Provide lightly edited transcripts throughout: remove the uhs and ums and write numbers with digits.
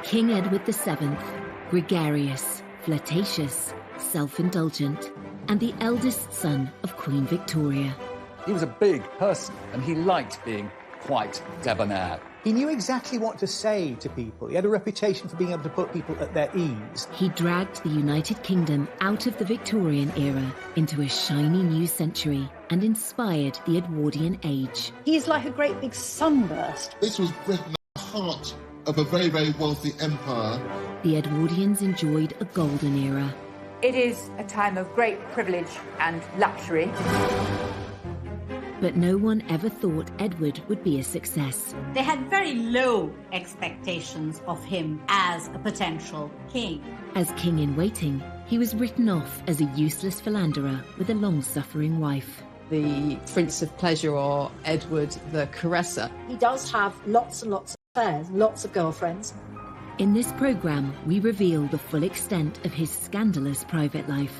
King Edward VII, gregarious, flirtatious, self-indulgent, and the eldest son of Queen Victoria. He was a big person, and he liked being quite debonair. He knew exactly what to say to people. He had a reputation for being able to put people at their ease. He dragged the United Kingdom out of the Victorian era into a shiny new century and inspired the Edwardian age. He's like a great big sunburst. This was Britain at the heart of a very, very wealthy empire. The Edwardians enjoyed a golden era. It is a time of great privilege and luxury. But no one ever thought Edward would be a success. They had very low expectations of him as a potential king. As king in waiting, he was written off as a useless philanderer with a long-suffering wife. The Prince of Pleasure, or Edward the Caresser. He does have lots and lots of affairs, lots of girlfriends. In this programme, we reveal the full extent of his scandalous private life.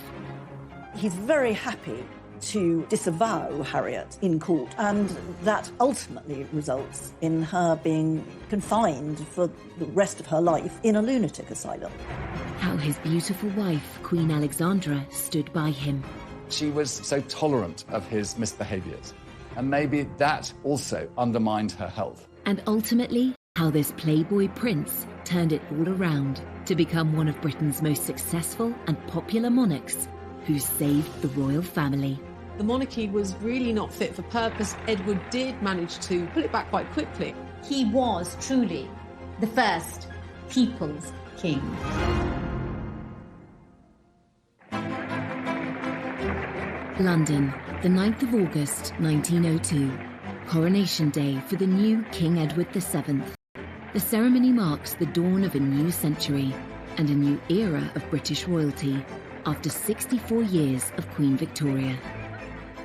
He's very happy to disavow Harriet in court, and that ultimately results in her being confined for the rest of her life in a lunatic asylum. How his beautiful wife, Queen Alexandra, stood by him. She was so tolerant of his misbehaviours, and maybe that also undermined her health. And ultimately, how this playboy prince turned it all around to become one of Britain's most successful and popular monarchs who saved the royal family. The monarchy was really not fit for purpose. Edward did manage to pull it back quite quickly. He was truly the first people's king. London, the 9th of August, 1902. Coronation Day for the new King Edward VII. The ceremony marks the dawn of a new century and a new era of British royalty after 64 years of Queen Victoria.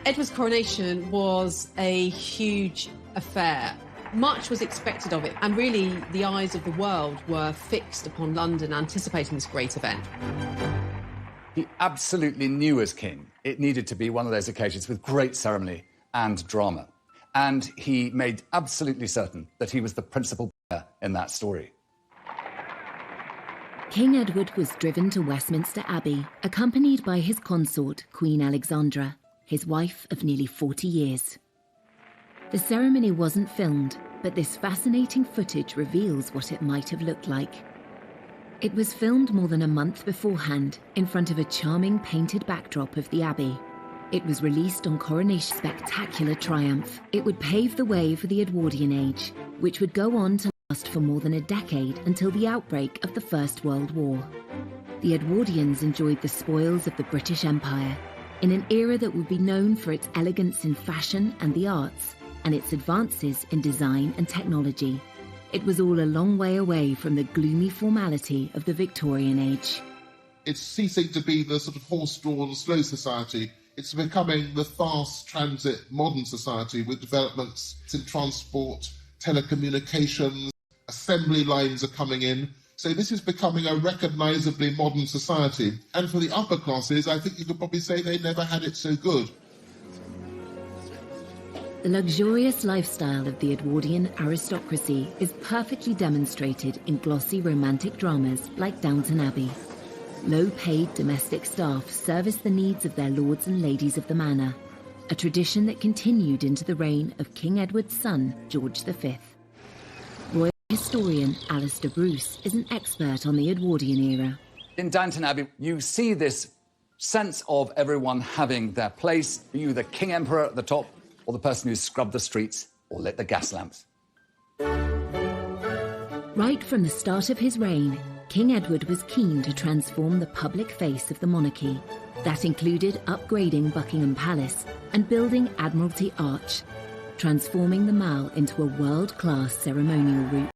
Edward's coronation was a huge affair. Much was expected of it, and really the eyes of the world were fixed upon London, anticipating this great event. He absolutely knew as king it needed to be one of those occasions with great ceremony and drama. And he made absolutely certain that he was the principal player in that story. King Edward was driven to Westminster Abbey, accompanied by his consort, Queen Alexandra, his wife of nearly 40 years. The ceremony wasn't filmed, but this fascinating footage reveals what it might have looked like. It was filmed more than a month beforehand in front of a charming painted backdrop of the Abbey. It was released on Coronation's spectacular triumph. It would pave the way for the Edwardian age, which would go on to last for more than a decade until the outbreak of the First World War. The Edwardians enjoyed the spoils of the British Empire in an era that would be known for its elegance in fashion and the arts, and its advances in design and technology. It was all a long way away from the gloomy formality of the Victorian age. It's ceasing to be the sort of horse-drawn, slow society. It's becoming the fast transit modern society with developments in transport, telecommunications, assembly lines are coming in. So this is becoming a recognisably modern society. And for the upper classes, I think you could probably say they never had it so good. The luxurious lifestyle of the Edwardian aristocracy is perfectly demonstrated in glossy romantic dramas like Downton Abbey. Low-paid domestic staff service the needs of their lords and ladies of the manor, a tradition that continued into the reign of King Edward's son, George V. Royal historian Alistair Bruce is an expert on the Edwardian era. In Downton Abbey, you see this sense of everyone having their place, you the King Emperor at the top, or the person who scrubbed the streets or lit the gas lamps. Right from the start of his reign, King Edward was keen to transform the public face of the monarchy. That included upgrading Buckingham Palace and building Admiralty Arch, transforming the Mall into a world-class ceremonial route.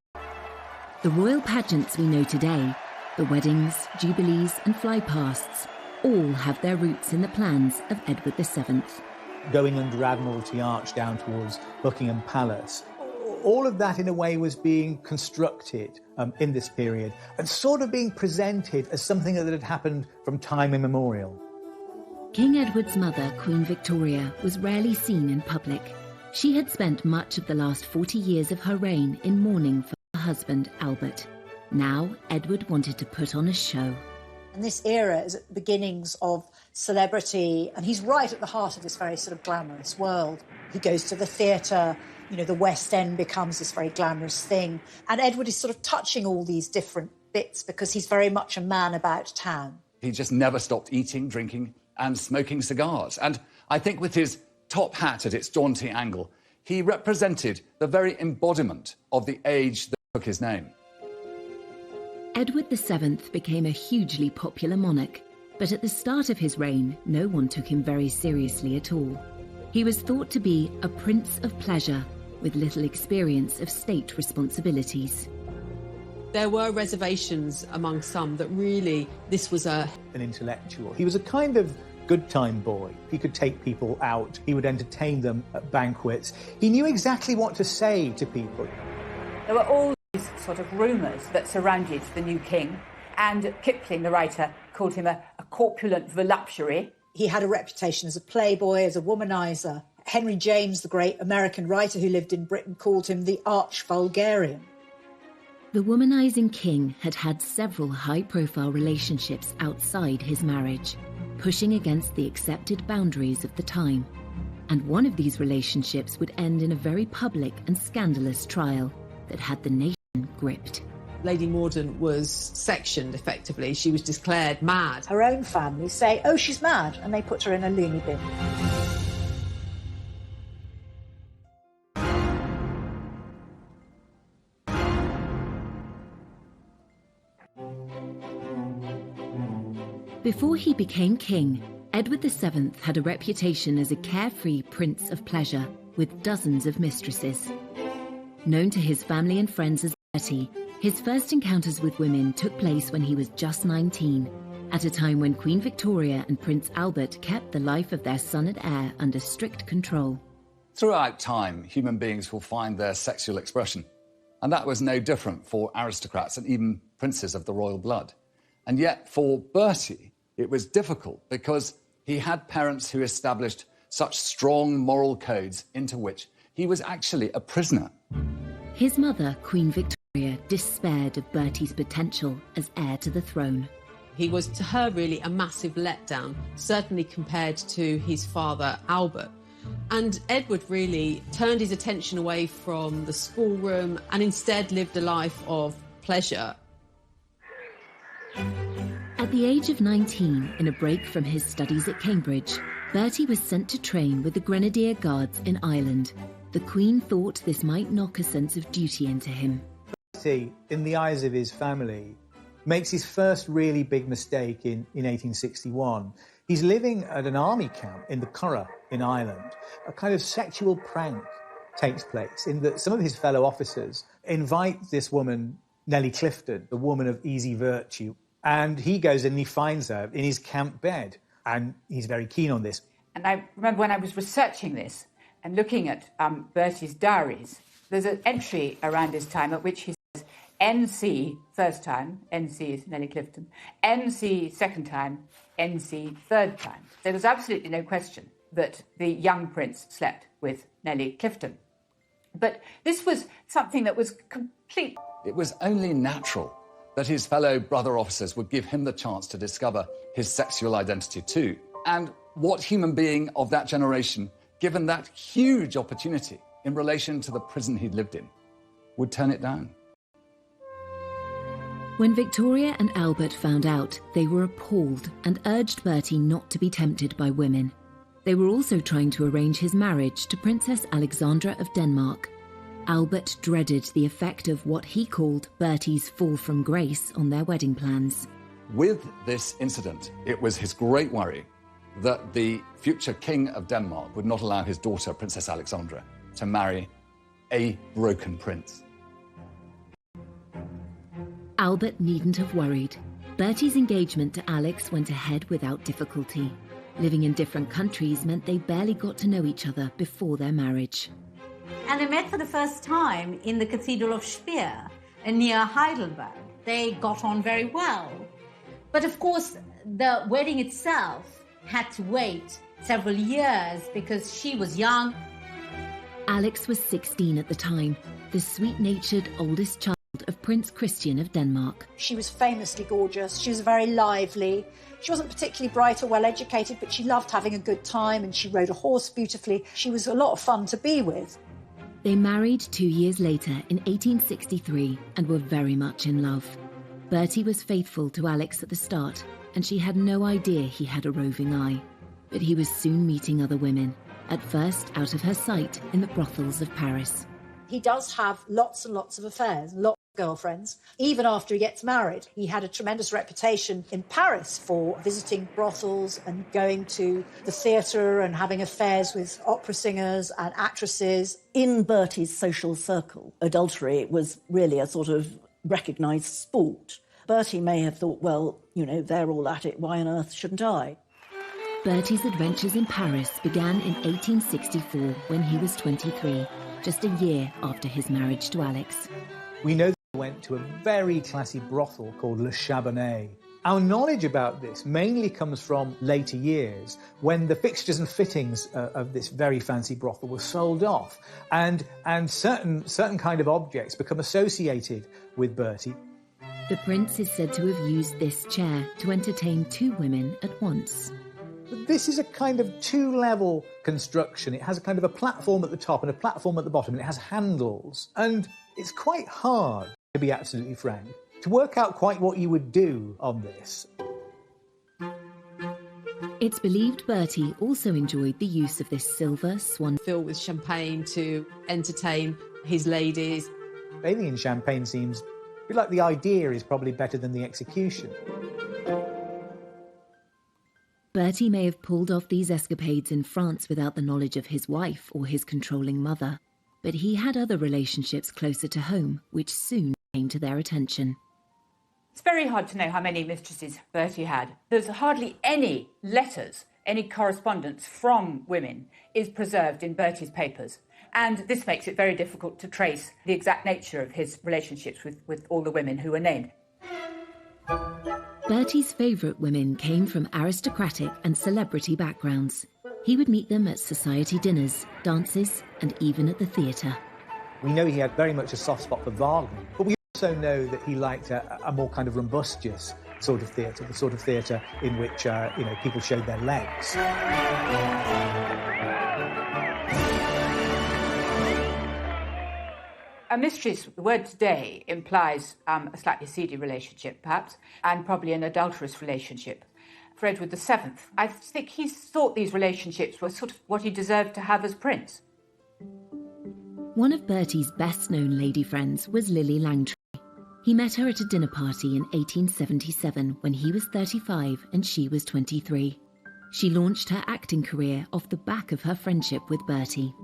The royal pageants we know today, the weddings, jubilees and flypasts, all have their roots in the plans of Edward VII. Going under Admiralty Arch down towards Buckingham Palace. All of that, in a way, was being constructed in this period and sort of being presented as something that had happened from time immemorial. King Edward's mother, Queen Victoria, was rarely seen in public. She had spent much of the last 40 years of her reign in mourning for her husband, Albert. Now, Edward wanted to put on a show. And this era is at the beginnings of celebrity, and he's right at the heart of this very sort of glamorous world. He goes to the theatre, you know, the West End becomes this very glamorous thing. And Edward is sort of touching all these different bits because he's very much a man about town. He just never stopped eating, drinking and smoking cigars. And I think with his top hat at its jaunty angle, he represented the very embodiment of the age that took his name. Edward VII became a hugely popular monarch, but at the start of his reign, no one took him very seriously at all. He was thought to be a prince of pleasure with little experience of state responsibilities. There were reservations among some that really this was an intellectual. He was a kind of good time boy. He could take people out. He would entertain them at banquets. He knew exactly what to say to people. There were all these sort of rumours that surrounded the new king, and Kipling, the writer, called him a corpulent voluptuary. He had a reputation as a playboy, as a womanizer. Henry James, the great American writer who lived in Britain, called him the arch-vulgarian. The womanizing king had had several high-profile relationships outside his marriage, pushing against the accepted boundaries of the time. And one of these relationships would end in a very public and scandalous trial that had the nation gripped. Lady Morden was sectioned, effectively. She was declared mad. Her own family say, oh, she's mad, and they put her in a loony bin. Before he became king, Edward VII had a reputation as a carefree prince of pleasure with dozens of mistresses. Known to his family and friends as Bertie, his first encounters with women took place when he was just 19, at a time when Queen Victoria and Prince Albert kept the life of their son and heir under strict control. Throughout time, human beings will find their sexual expression, and that was no different for aristocrats and even princes of the royal blood. And yet, for Bertie, it was difficult because he had parents who established such strong moral codes into which he was actually a prisoner. His mother, Queen Victoria, despaired of Bertie's potential as heir to the throne. He was, to her, really a massive letdown, certainly compared to his father, Albert. And Edward really turned his attention away from the schoolroom and instead lived a life of pleasure. At the age of 19, in a break from his studies at Cambridge, Bertie was sent to train with the Grenadier Guards in Ireland. The Queen thought this might knock a sense of duty into him. Bertie, in the eyes of his family, makes his first really big mistake in 1861. He's living at an army camp in the Curragh in Ireland. A kind of sexual prank takes place in that some of his fellow officers invite this woman, Nellie Clifton, the woman of easy virtue, and he goes in and he finds her in his camp bed, and he's very keen on this. And I remember when I was researching this and looking at Bertie's diaries, there's an entry around this time at which he says, NC first time, NC is Nellie Clifton, NC second time, NC third time. There was absolutely no question that the young prince slept with Nellie Clifton. But this was something that was complete. It was only natural that his fellow brother officers would give him the chance to discover his sexual identity too. And what human being of that generation, given that huge opportunity in relation to the prison he'd lived in, would turn it down? When Victoria and Albert found out, they were appalled and urged Bertie not to be tempted by women. They were also trying to arrange his marriage to Princess Alexandra of Denmark. Albert dreaded the effect of what he called Bertie's fall from grace on their wedding plans. With this incident, it was his great worry that the future king of Denmark would not allow his daughter, Princess Alexandra, to marry a broken prince. Albert needn't have worried. Bertie's engagement to Alex went ahead without difficulty. Living in different countries meant they barely got to know each other before their marriage. And they met for the first time in the Cathedral of Speyer, near Heidelberg. They got on very well. But of course, the wedding itself had to wait several years because she was young. Alex was 16 at the time, the sweet-natured oldest child child of Prince Christian of Denmark. She was famously gorgeous. She was very lively. She wasn't particularly bright or well educated, but she loved having a good time and she rode a horse beautifully. She was a lot of fun to be with. They married 2 years later in 1863 and were very much in love. Bertie was faithful to Alex at the start, and she had no idea he had a roving eye. But he was soon meeting other women, at first out of her sight in the brothels of Paris. He does have lots and lots of affairs, lots of girlfriends. Even after he gets married, he had a tremendous reputation in Paris for visiting brothels and going to the theatre and having affairs with opera singers and actresses. In Bertie's social circle, adultery was really a sort of recognised sport. Bertie may have thought, well, you know, they're all at it, why on earth shouldn't I? Bertie's adventures in Paris began in 1864 when he was 23, just a year after his marriage to Alex. We know that he went to a very classy brothel called Le Chabonnet. Our knowledge about this mainly comes from later years, when the fixtures and fittings of this very fancy brothel were sold off, and certain kind of objects become associated with Bertie. The prince is said to have used this chair to entertain 2 women at once. But this is a kind of 2-level construction. It has a kind of a platform at the top and a platform at the bottom, and it has handles. And it's quite hard, to be absolutely frank, to work out quite what you would do on this. It's believed Bertie also enjoyed the use of this silver swan Filled with champagne to entertain his ladies. Bathing in champagne seems a bit like the idea is probably better than the execution. Bertie may have pulled off these escapades in France without the knowledge of his wife or his controlling mother, but he had other relationships closer to home, which soon came to their attention. It's very hard to know how many mistresses Bertie had. There's hardly any letters, any correspondence from women is preserved in Bertie's papers. And this makes it very difficult to trace the exact nature of his relationships with all the women who were named. Bertie's favourite women came from aristocratic and celebrity backgrounds. He would meet them at society dinners, dances, and even at the theatre. We know he had very much a soft spot for Wagner, but we also know that he liked a more kind of rumbustious sort of theatre, the sort of theatre in which people showed their legs. A mistress, the word today, implies a slightly seedy relationship, perhaps, and probably an adulterous relationship. For Edward VII, I think he thought these relationships were sort of what he deserved to have as prince. One of Bertie's best-known lady friends was Lily Langtry. He met her at a dinner party in 1877 when he was 35 and she was 23. She launched her acting career off the back of her friendship with Bertie.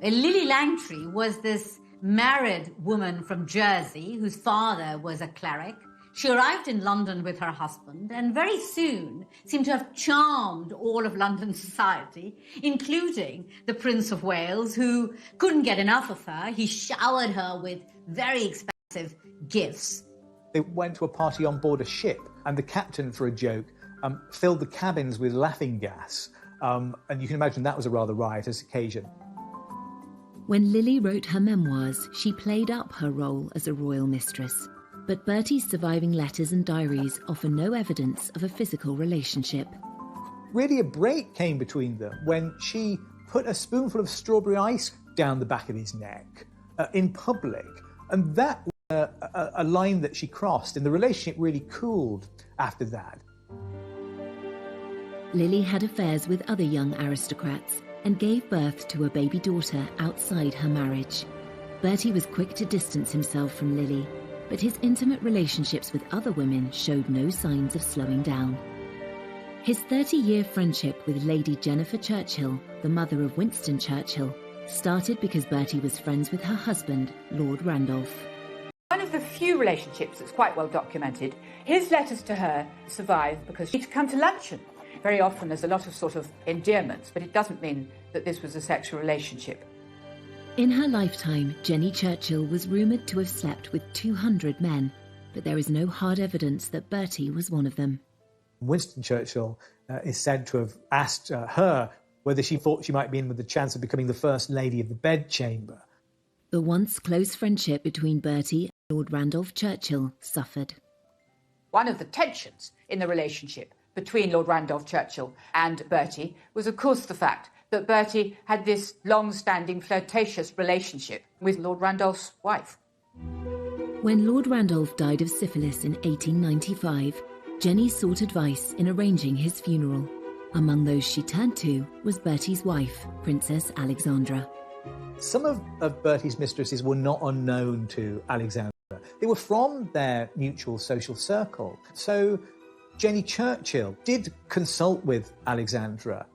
Lily Langtry was this married woman from Jersey whose father was a cleric. She arrived in London with her husband and very soon seemed to have charmed all of London society, including the Prince of Wales, who couldn't get enough of her. He showered her with very expensive gifts. They went to a party on board a ship, and the captain, for a joke, filled the cabins with laughing gas. And you can imagine that was a rather riotous occasion. When Lily wrote her memoirs, she played up her role as a royal mistress. But Bertie's surviving letters and diaries offer no evidence of a physical relationship. Really, a break came between them when she put a spoonful of strawberry ice down the back of his neck in public. And that was a line that she crossed, and the relationship really cooled after that. Lily had affairs with other young aristocrats and gave birth to a baby daughter outside her marriage. Bertie was quick to distance himself from Lily, but his intimate relationships with other women showed no signs of slowing down. His 30-year friendship with Lady Jennifer Churchill, the mother of Winston Churchill, started because Bertie was friends with her husband, Lord Randolph. One of the few relationships that's quite well documented, his letters to her survive because she'd come to luncheon. Very often there's a lot of sort of endearments, but it doesn't mean that this was a sexual relationship. In her lifetime, Jenny Churchill was rumoured to have slept with 200 men, but there is no hard evidence that Bertie was one of them. Winston Churchill is said to have asked her whether she thought she might be in with the chance of becoming the first lady of the bedchamber. The once close friendship between Bertie Lord Randolph Churchill suffered. One of the tensions in the relationship between Lord Randolph Churchill and Bertie was, of course, the fact that Bertie had this long-standing flirtatious relationship with Lord Randolph's wife. When Lord Randolph died of syphilis in 1895, Jenny sought advice in arranging his funeral. Among those she turned to was Bertie's wife, Princess Alexandra. Some of Bertie's mistresses were not unknown to Alexandra. They were from their mutual social circle. So Jenny Churchill did consult with Alexandra.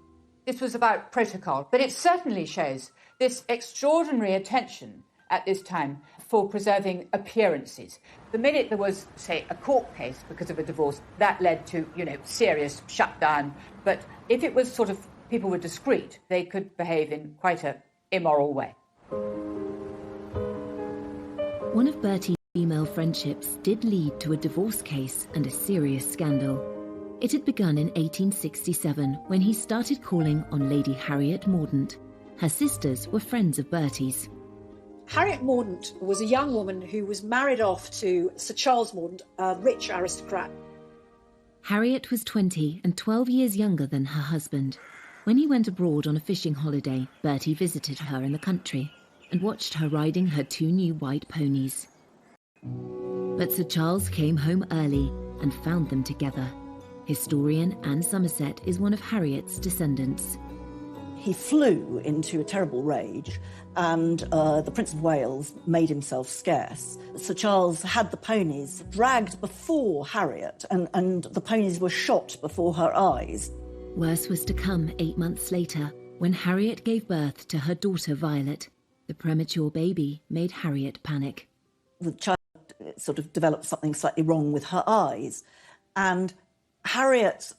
This was about protocol, but it certainly shows this extraordinary attention at this time for preserving appearances. The minute there was, say, a court case because of a divorce, that led to, serious shutdown. But if it was sort of people were discreet, they could behave in quite an immoral way. One of Bertie's female friendships did lead to a divorce case and a serious scandal. It had begun in 1867 when he started calling on Lady Harriet Mordaunt. Her sisters were friends of Bertie's. Harriet Mordaunt was a young woman who was married off to Sir Charles Mordaunt, a rich aristocrat. Harriet was 20 and 12 years younger than her husband. When he went abroad on a fishing holiday, Bertie visited her in the country and watched her riding her 2 new white ponies. But Sir Charles came home early and found them together. Historian Anne Somerset is one of Harriet's descendants. He flew into a terrible rage, and the Prince of Wales made himself scarce. Sir Charles had the ponies dragged before Harriet, and the ponies were shot before her eyes. Worse was to come 8 months later, when Harriet gave birth to her daughter Violet. The premature baby made Harriet panic. The child sort of developed something slightly wrong with her eyes, and Harriet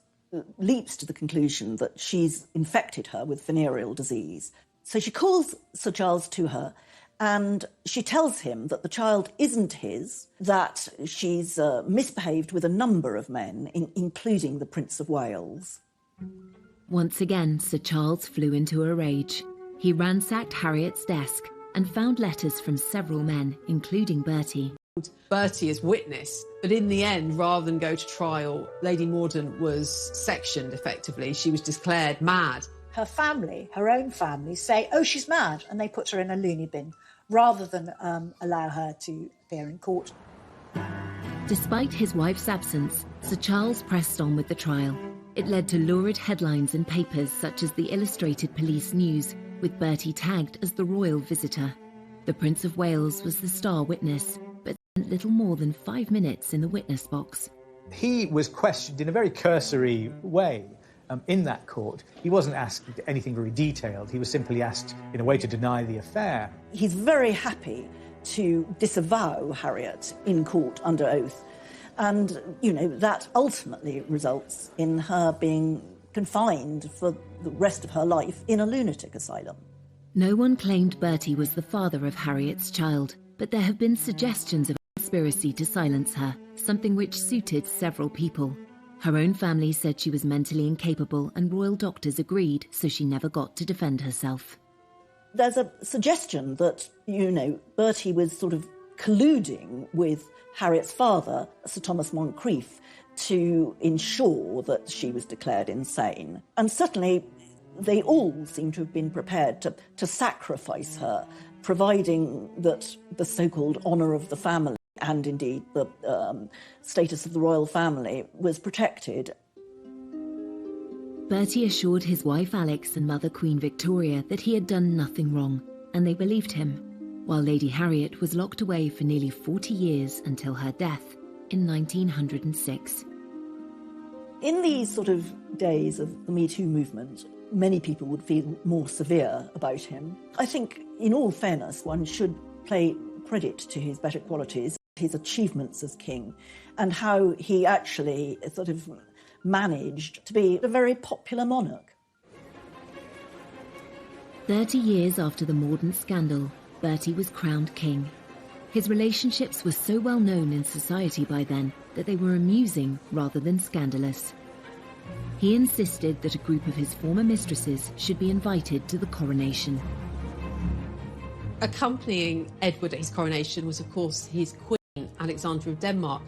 leaps to the conclusion that she's infected her with venereal disease. So she calls Sir Charles to her and she tells him that the child isn't his, that she's misbehaved with a number of men, including the Prince of Wales. Once again, Sir Charles flew into a rage. He ransacked Harriet's desk and found letters from several men, including Bertie. Bertie as witness, but in the end, rather than go to trial, Lady Mordaunt was sectioned effectively. She was declared mad. Her family, her own family, say, oh, she's mad, and they put her in a loony bin, rather than allow her to appear in court. Despite his wife's absence, Sir Charles pressed on with the trial. It led to lurid headlines in papers such as the Illustrated Police News, with Bertie tagged as the royal visitor. The Prince of Wales was the star witness, but spent little more than 5 minutes in the witness box. He was questioned in a very cursory way in that court. He wasn't asked anything very detailed. He was simply asked in a way to deny the affair. He's very happy to disavow Harriet in court under oath. And, that ultimately results in her being confined for the rest of her life in a lunatic asylum. No one claimed Bertie was the father of Harriet's child, but there have been suggestions of a conspiracy to silence her, something which suited several people. Her own family said she was mentally incapable and royal doctors agreed, so she never got to defend herself. There's a suggestion that, Bertie was sort of colluding with Harriet's father, Sir Thomas Moncrieff, to ensure that she was declared insane. And certainly they all seem to have been prepared to sacrifice her, providing that the so-called honour of the family and indeed the status of the royal family was protected. Bertie assured his wife Alex and mother Queen Victoria that he had done nothing wrong, and they believed him, while Lady Harriet was locked away for nearly 40 years until her death in 1906. In these sort of days of the Me Too movement, many people would feel more severe about him. I think, in all fairness, one should pay credit to his better qualities, his achievements as king, and how he actually sort of managed to be a very popular monarch. 30 years after the Mordaunt scandal, Bertie was crowned king. His relationships were so well known in society by then that they were amusing rather than scandalous. He insisted that a group of his former mistresses should be invited to the coronation. Accompanying Edward at his coronation was, of course, his queen. Alexandra of Denmark,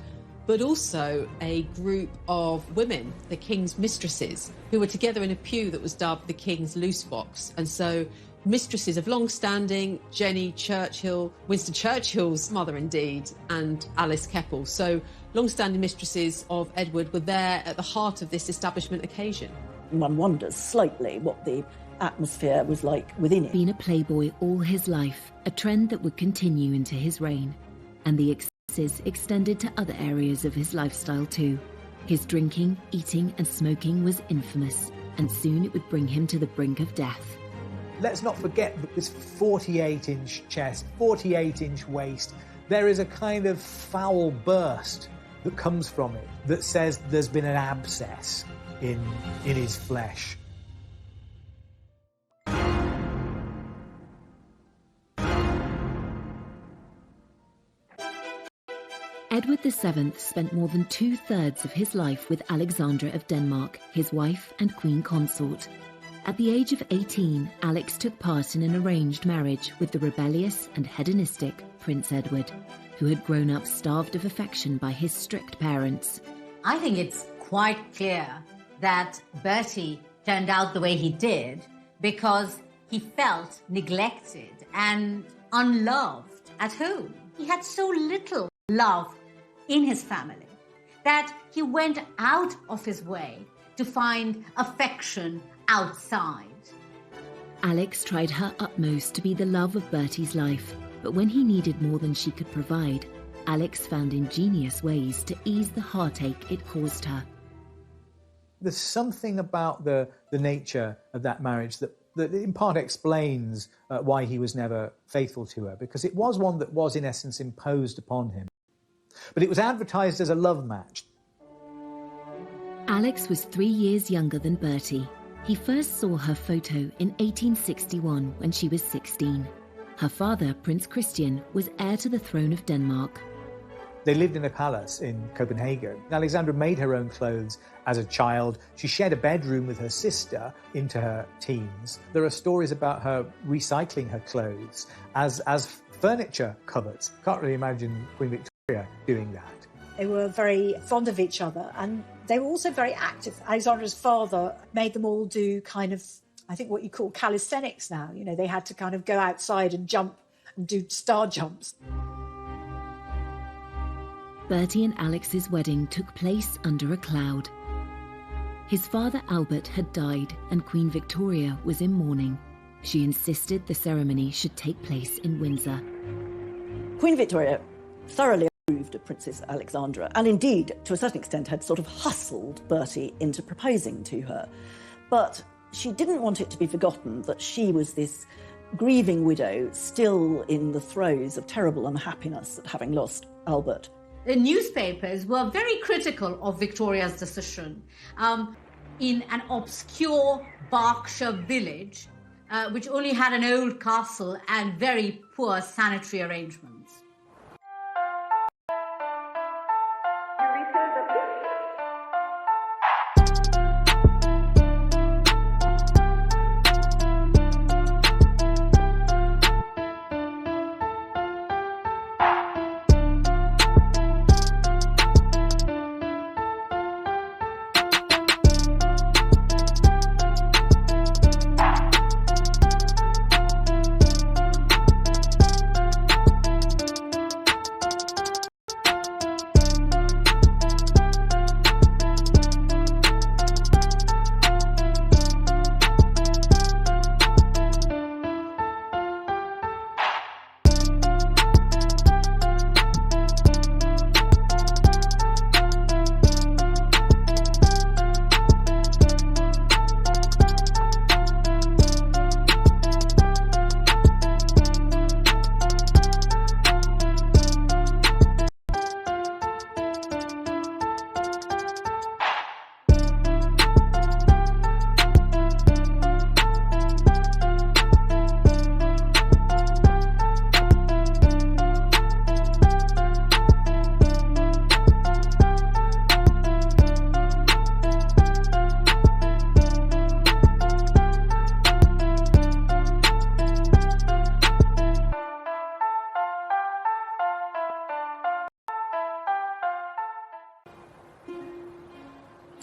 but also a group of women, the king's mistresses, who were together in a pew that was dubbed the king's loose box. And so mistresses of long-standing, Jenny Churchill, Winston Churchill's mother indeed, and Alice Keppel. So long-standing mistresses of Edward were there at the heart of this establishment occasion. One wonders slightly what the atmosphere was like within it. Been a playboy all his life, a trend that would continue into his reign. And the excesses extended to other areas of his lifestyle too. His drinking, eating and smoking was infamous, and soon it would bring him to the brink of death. Let's not forget that this 48-inch chest, 48-inch waist, there is a kind of foul burst that comes from it that says there's been an abscess in his flesh. Edward VII spent more than 2/3 of his life with Alexandra of Denmark, his wife and queen consort. At the age of 18, Alex took part in an arranged marriage with the rebellious and hedonistic Prince Edward, who had grown up starved of affection by his strict parents. I think it's quite clear that Bertie turned out the way he did because he felt neglected and unloved at home. He had so little love in his family that he went out of his way to find affection outside. Alex tried her utmost to be the love of Bertie's life, but when he needed more than she could provide, Alex found ingenious ways to ease the heartache it caused her. There's something about the nature of that marriage that in part explains why he was never faithful to her, because it was one that was in essence imposed upon him. But it was advertised as a love match. Alex was 3 years younger than Bertie. He first saw her photo in 1861 when she was 16. Her father, Prince Christian, was heir to the throne of Denmark. They lived in a palace in Copenhagen. Alexandra made her own clothes as a child. She shared a bedroom with her sister into her teens. There are stories about her recycling her clothes as furniture covers. Can't really imagine Queen Victoria doing that. They were very fond of each other, and they were also very active. Alexandra's father made them all do kind of, I think, what you call calisthenics now. You know, they had to kind of go outside and jump and do star jumps. Bertie and Alex's wedding took place under a cloud. His father Albert had died and Queen Victoria was in mourning. She insisted the ceremony should take place in Windsor. Queen Victoria thoroughly approved of Princess Alexandra, and indeed, to a certain extent, had sort of hustled Bertie into proposing to her. But she didn't want it to be forgotten that she was this grieving widow, still in the throes of terrible unhappiness at having lost Albert. The newspapers were very critical of Victoria's decision. In an obscure Berkshire village, which only had an old castle and very poor sanitary arrangements.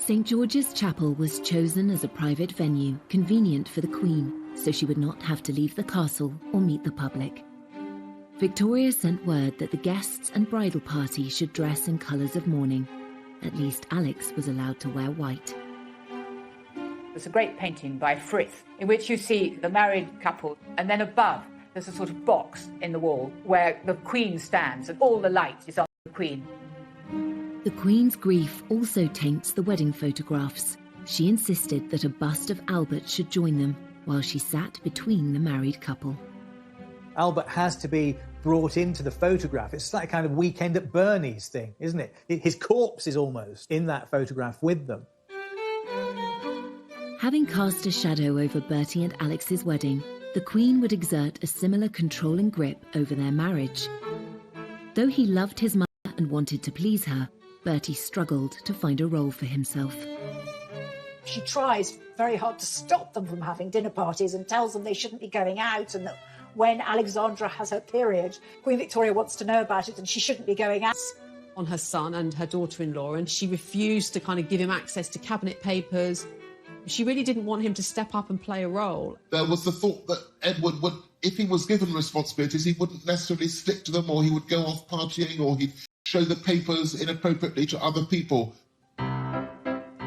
St. George's Chapel was chosen as a private venue convenient for the Queen, so she would not have to leave the castle or meet the public. Victoria sent word that the guests and bridal party should dress in colours of mourning. At least Alex was allowed to wear white. There's a great painting by Frith in which you see the married couple, and then above there's a sort of box in the wall where the Queen stands and all the light is on the Queen. The Queen's grief also taints the wedding photographs. She insisted that a bust of Albert should join them while she sat between the married couple. Albert has to be brought into the photograph. It's like a kind of Weekend at Bernie's thing, isn't it? His corpse is almost in that photograph with them. Having cast a shadow over Bertie and Alex's wedding, the Queen would exert a similar controlling grip over their marriage. Though he loved his mother and wanted to please her, Bertie struggled to find a role for himself. She tries very hard to stop them from having dinner parties and tells them they shouldn't be going out, and that when Alexandra has her period, Queen Victoria wants to know about it and she shouldn't be going out. On her son and her daughter-in-law, and she refused to kind of give him access to cabinet papers. She really didn't want him to step up and play a role. There was the thought that Edward would, if he was given responsibilities, he wouldn't necessarily stick to them, or he would go off partying, or he'd show the papers inappropriately to other people.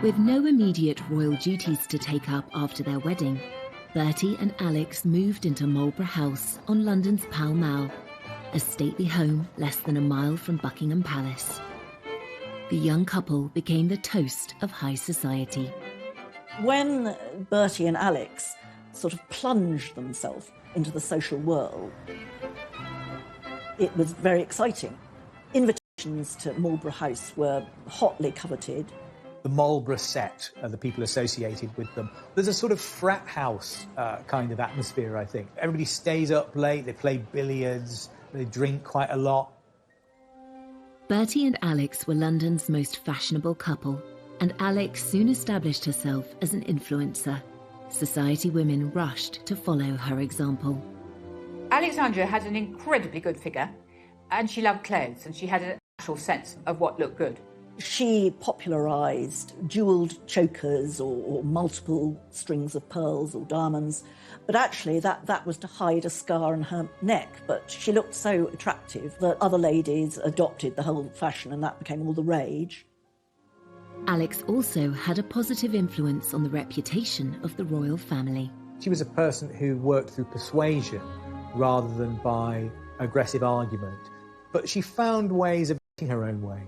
With no immediate royal duties to take up after their wedding, Bertie and Alex moved into Marlborough House on London's Pall Mall, a stately home less than a mile from Buckingham Palace. The young couple became the toast of high society. When Bertie and Alex sort of plunged themselves into the social world, it was very exciting. Invitations to Marlborough House were hotly coveted. The Marlborough set, the people associated with them. There's a sort of frat house kind of atmosphere, I think. Everybody stays up late, they play billiards, they drink quite a lot. Bertie and Alex were London's most fashionable couple, and Alex soon established herself as an influencer. Society women rushed to follow her example. Alexandra had an incredibly good figure, and she loved clothes, and she had an actual sense of what looked good. She popularised jewelled chokers or multiple strings of pearls or diamonds, but actually that was to hide a scar on her neck. But she looked so attractive that other ladies adopted the whole fashion, and that became all the rage. Alex also had a positive influence on the reputation of the royal family. She was a person who worked through persuasion rather than by aggressive argument, but she found ways of making her own way.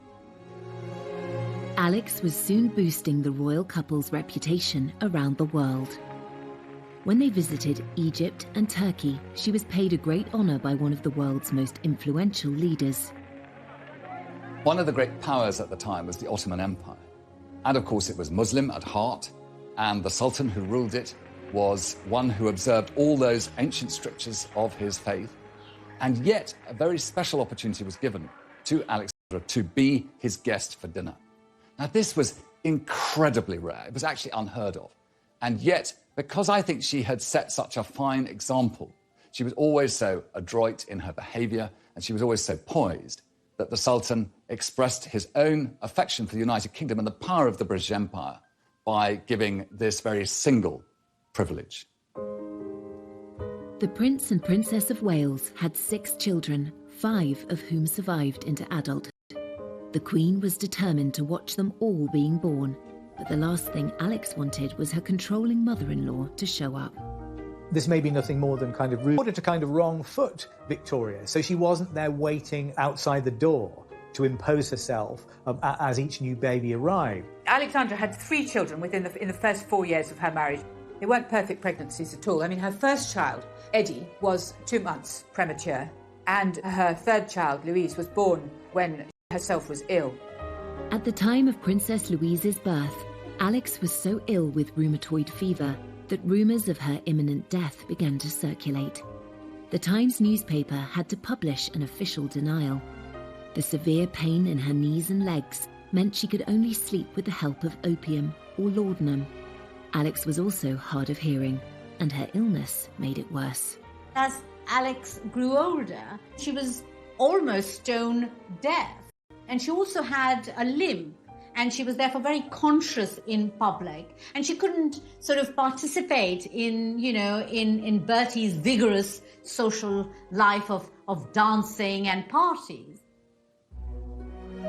Alex was soon boosting the royal couple's reputation around the world. When they visited Egypt and Turkey, she was paid a great honour by one of the world's most influential leaders. One of the great powers at the time was the Ottoman Empire. And of course it was Muslim at heart, and the Sultan who ruled it was one who observed all those ancient strictures of his faith. And yet a very special opportunity was given to Alexandra to be his guest for dinner. Now, this was incredibly rare. It was actually unheard of. And yet, because I think she had set such a fine example, she was always so adroit in her behaviour, and she was always so poised, that the Sultan expressed his own affection for the United Kingdom and the power of the British Empire by giving this very single privilege. The Prince and Princess of Wales had 6 children, 5 of whom survived into adulthood. The Queen was determined to watch them all being born, but the last thing Alex wanted was her controlling mother-in-law to show up. This may be nothing more than kind of rude. She wanted to kind of wrong foot Victoria, so she wasn't there waiting outside the door to impose herself as each new baby arrived. Alexandra had 3 children in the first 4 years of her marriage. They weren't perfect pregnancies at all. I mean, her first child, Eddie, was 2 months premature, and her third child, Louise, was born when herself was ill. At the time of Princess Louise's birth, Alex was so ill with rheumatoid fever that rumours of her imminent death began to circulate. The Times newspaper had to publish an official denial. The severe pain in her knees and legs meant she could only sleep with the help of opium or laudanum. Alex was also hard of hearing, and her illness made it worse. As Alex grew older, she was almost stone deaf. And she also had a limp and she was therefore very conscious in public, and she couldn't sort of participate in, in Bertie's vigorous social life of dancing and parties.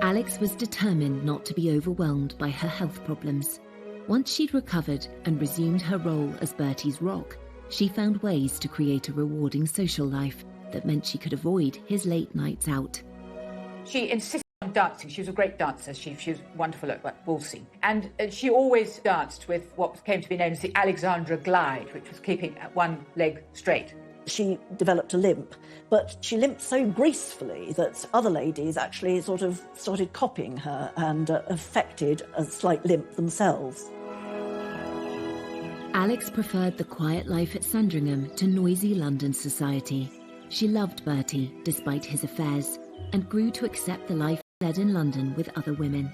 Alex was determined not to be overwhelmed by her health problems. Once she'd recovered and resumed her role as Bertie's rock, she found ways to create a rewarding social life that meant she could avoid his late nights out. She insisted on dancing. She was a great dancer. She was wonderful at waltzing. And she always danced with what came to be known as the Alexandra glide, which was keeping one leg straight. She developed a limp, but she limped so gracefully that other ladies actually sort of started copying her and affected a slight limp themselves. Alex preferred the quiet life at Sandringham to noisy London society. She loved Bertie, despite his affairs, and grew to accept the life he led in London with other women.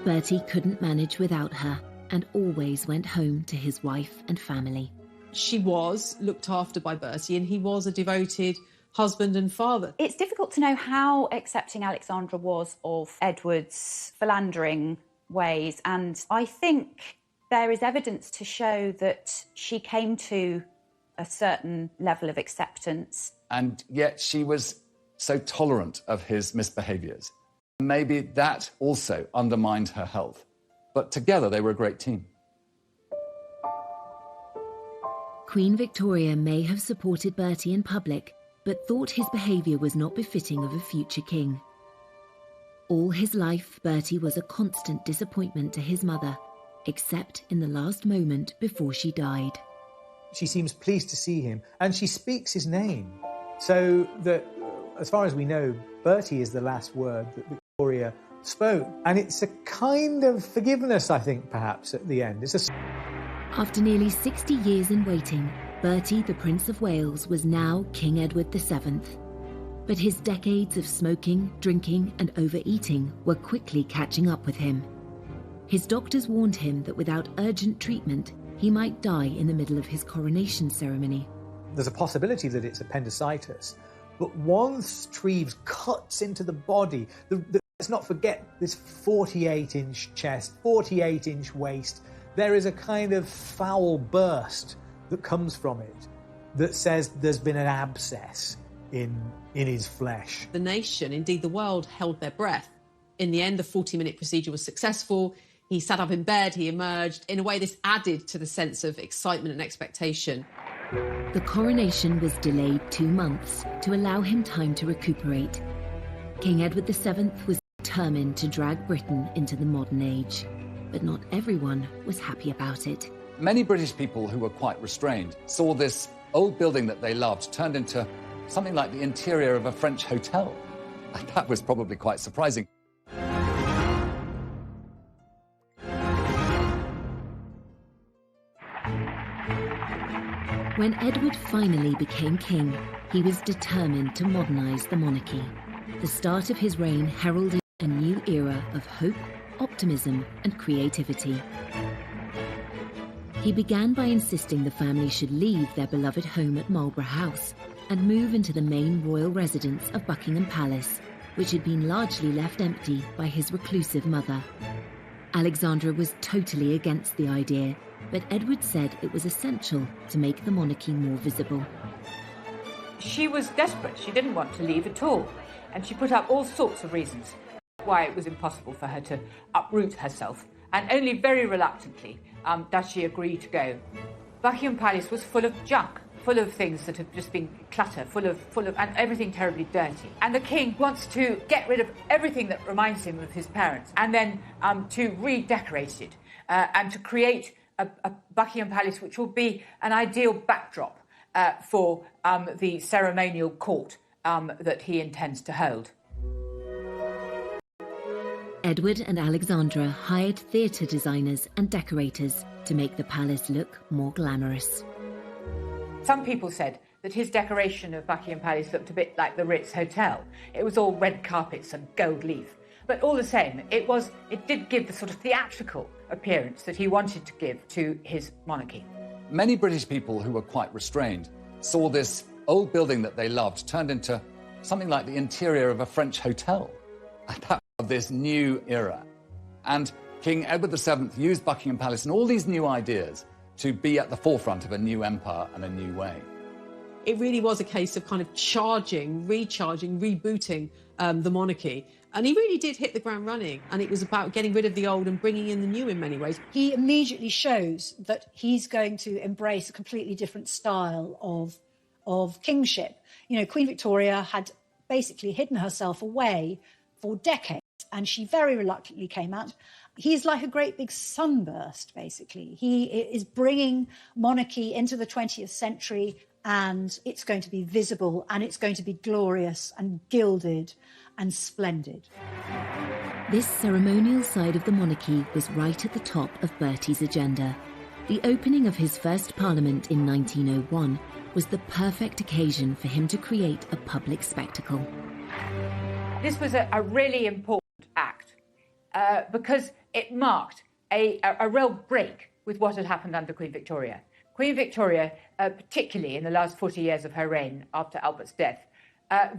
Bertie couldn't manage without her and always went home to his wife and family. She was looked after by Bertie, and he was a devoted husband and father. It's difficult to know how accepting Alexandra was of Edward's philandering ways, and I think there is evidence to show that she came to a certain level of acceptance. And yet she was so tolerant of his misbehaviours. Maybe that also undermined her health. But together they were a great team. Queen Victoria may have supported Bertie in public, but thought his behaviour was not befitting of a future king. All his life, Bertie was a constant disappointment to his mother, except in the last moment before she died. She seems pleased to see him, and she speaks his name. So that, as far as we know, Bertie is the last word that Victoria spoke. And it's a kind of forgiveness, I think, perhaps, at the end. After nearly 60 years in waiting, Bertie, the Prince of Wales, was now King Edward VII. But his decades of smoking, drinking and overeating were quickly catching up with him. His doctors warned him that without urgent treatment, he might die in the middle of his coronation ceremony. There's a possibility that it's appendicitis, but once Treves cuts into the body, let's not forget this 48-inch chest, 48-inch waist, there is a kind of foul burst that comes from it that says there's been an abscess in his flesh. The nation, indeed the world, held their breath. In the end, the 40-minute procedure was successful. He sat up in bed, he emerged. In a way, this added to the sense of excitement and expectation. The coronation was delayed 2 months to allow him time to recuperate. King Edward VII was determined to drag Britain into the modern age, but not everyone was happy about it. Many British people who were quite restrained saw this old building that they loved turned into something like the interior of a French hotel. And that was probably quite surprising. When Edward finally became king, he was determined to modernise the monarchy. The start of his reign heralded a new era of hope, optimism and creativity. He began by insisting the family should leave their beloved home at Marlborough House and move into the main royal residence of Buckingham Palace, which had been largely left empty by his reclusive mother. Alexandra was totally against the idea, but Edward said it was essential to make the monarchy more visible. She was desperate. She didn't want to leave at all. And she put up all sorts of reasons why it was impossible for her to uproot herself. And only very reluctantly does she agree to go. Buckingham Palace was full of junk, full of things that have just been clutter, full of, and everything terribly dirty. And the king wants to get rid of everything that reminds him of his parents, and then to redecorate it and to create a Buckingham Palace which will be an ideal backdrop for the ceremonial court that he intends to hold. Edward and Alexandra hired theatre designers and decorators to make the palace look more glamorous. Some people said that his decoration of Buckingham Palace looked a bit like the Ritz Hotel. It was all red carpets and gold leaf. But all the same, it did give the sort of theatrical appearance that he wanted to give to his monarchy. Many British people who were quite restrained saw this old building that they loved turned into something like the interior of a French hotel. And that was this new era. And King Edward VII used Buckingham Palace and all these new ideas to be at the forefront of a new empire and a new way. It really was a case of kind of recharging, rebooting the monarchy. And he really did hit the ground running. And it was about getting rid of the old and bringing in the new in many ways. He immediately shows that he's going to embrace a completely different style of kingship. You know, Queen Victoria had basically hidden herself away for decades, and she very reluctantly came out. He's like a great big sunburst, basically. He is bringing monarchy into the 20th century, and it's going to be visible, and it's going to be glorious and gilded and splendid. This ceremonial side of the monarchy was right at the top of Bertie's agenda. The opening of his first parliament in 1901 was the perfect occasion for him to create a public spectacle. This was a really important act because it marked a real break with what had happened under Queen Victoria. Queen Victoria, particularly in the last 40 years of her reign after Albert's death,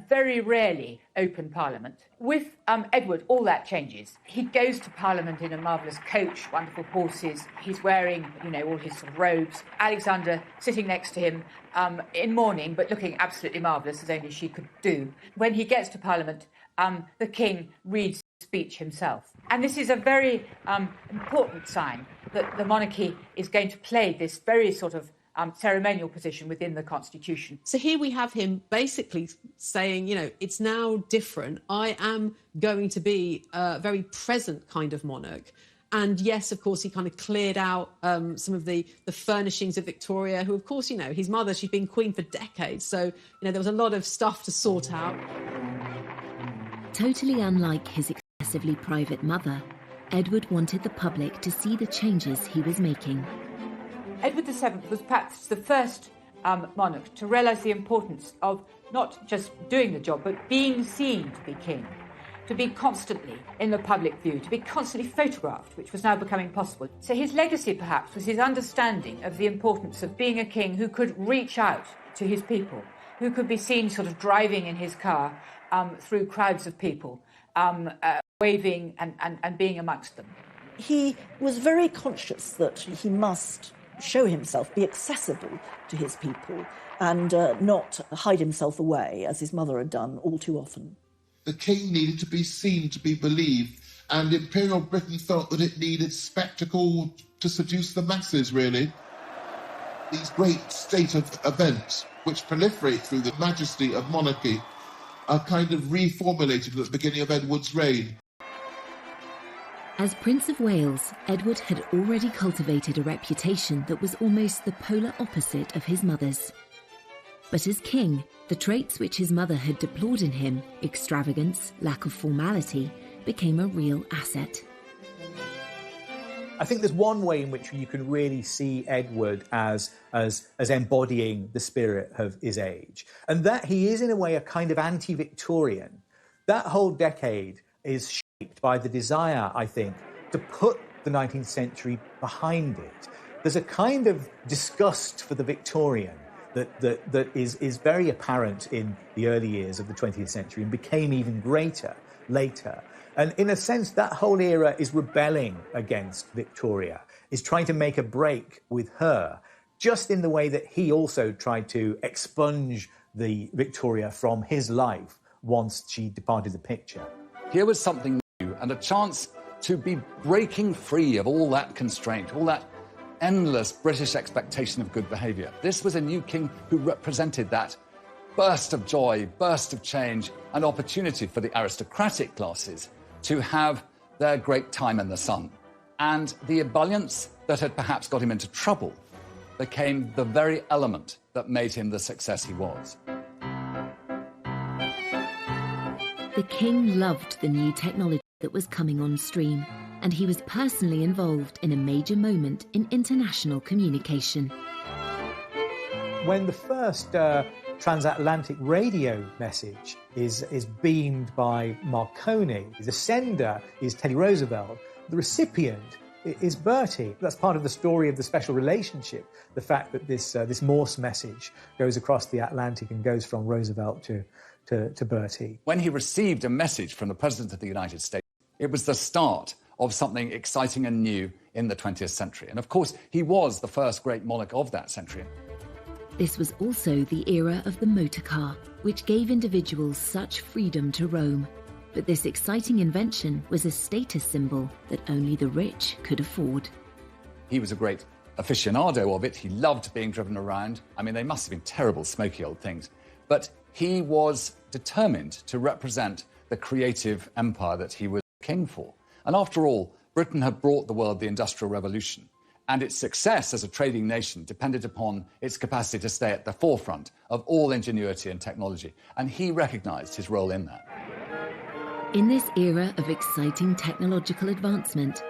very rarely opened Parliament. With Edward, all that changes. He goes to Parliament in a marvellous coach, wonderful horses. He's wearing, you know, all his sort of robes. Alexandra sitting next to him in mourning, but looking absolutely marvellous, as only she could do. When he gets to Parliament, the King reads the speech himself. And this is a very important sign that the monarchy is going to play this very sort of ceremonial position within the Constitution. So here we have him basically saying, you know, it's now different. I am going to be a very present kind of monarch. And yes, of course, he kind of cleared out some of the furnishings of Victoria, who, of course, you know, his mother, she's been queen for decades. So, you know, there was a lot of stuff to sort out. Totally unlike his excessively private mother, Edward wanted the public to see the changes he was making. Edward VII was perhaps the first monarch to realise the importance of not just doing the job, but being seen to be king, to be constantly in the public view, to be constantly photographed, which was now becoming possible. So his legacy, perhaps, was his understanding of the importance of being a king who could reach out to his people, who could be seen sort of driving in his car through crowds of people, waving and being amongst them. He was very conscious that he must show himself, be accessible to his people, and not hide himself away, as his mother had done all too often. The king needed to be seen, to be believed, and Imperial Britain felt that it needed spectacle to seduce the masses, really. These great state of events, which proliferate through the majesty of monarchy, are kind of reformulated at the beginning of Edward's reign. As Prince of Wales, Edward had already cultivated a reputation that was almost the polar opposite of his mother's. But as king, the traits which his mother had deplored in him, extravagance, lack of formality, became a real asset. I think there's one way in which you can really see Edward as embodying the spirit of his age, and that he is, in a way, a kind of anti-Victorian. That whole decade is shaped by the desire, I think, to put the 19th century behind it. There's a kind of disgust for the Victorian that is very apparent in the early years of the 20th century and became even greater later. And in a sense, that whole era is rebelling against Victoria, is trying to make a break with her, just in the way that he also tried to expunge the Victoria from his life once she departed the picture. Here was something new and a chance to be breaking free of all that constraint, all that endless British expectation of good behaviour. This was a new king who represented that burst of joy, burst of change, and opportunity for the aristocratic classes to have their great time in the sun. And the ebullience that had perhaps got him into trouble became the very element that made him the success he was. The king loved the new technology that was coming on stream, and he was personally involved in a major moment in international communication. When the first transatlantic radio message is beamed by Marconi, the sender is Teddy Roosevelt, the recipient is Bertie. That's part of the story of the special relationship, the fact that this Morse message goes across the Atlantic and goes from Roosevelt to Bertie. When he received a message from the President of the United States, it was the start of something exciting and new in the 20th century. And of course, he was the first great monarch of that century. This was also the era of the motor car, which gave individuals such freedom to roam. But this exciting invention was a status symbol that only the rich could afford. He was a great aficionado of it. He loved being driven around. I mean, they must have been terrible, smoky old things. But he was determined to represent the creative empire that he was king for. And after all, Britain had brought the world the Industrial Revolution, and its success as a trading nation depended upon its capacity to stay at the forefront of all ingenuity and technology. And he recognised his role in that. In this era of exciting technological advancement,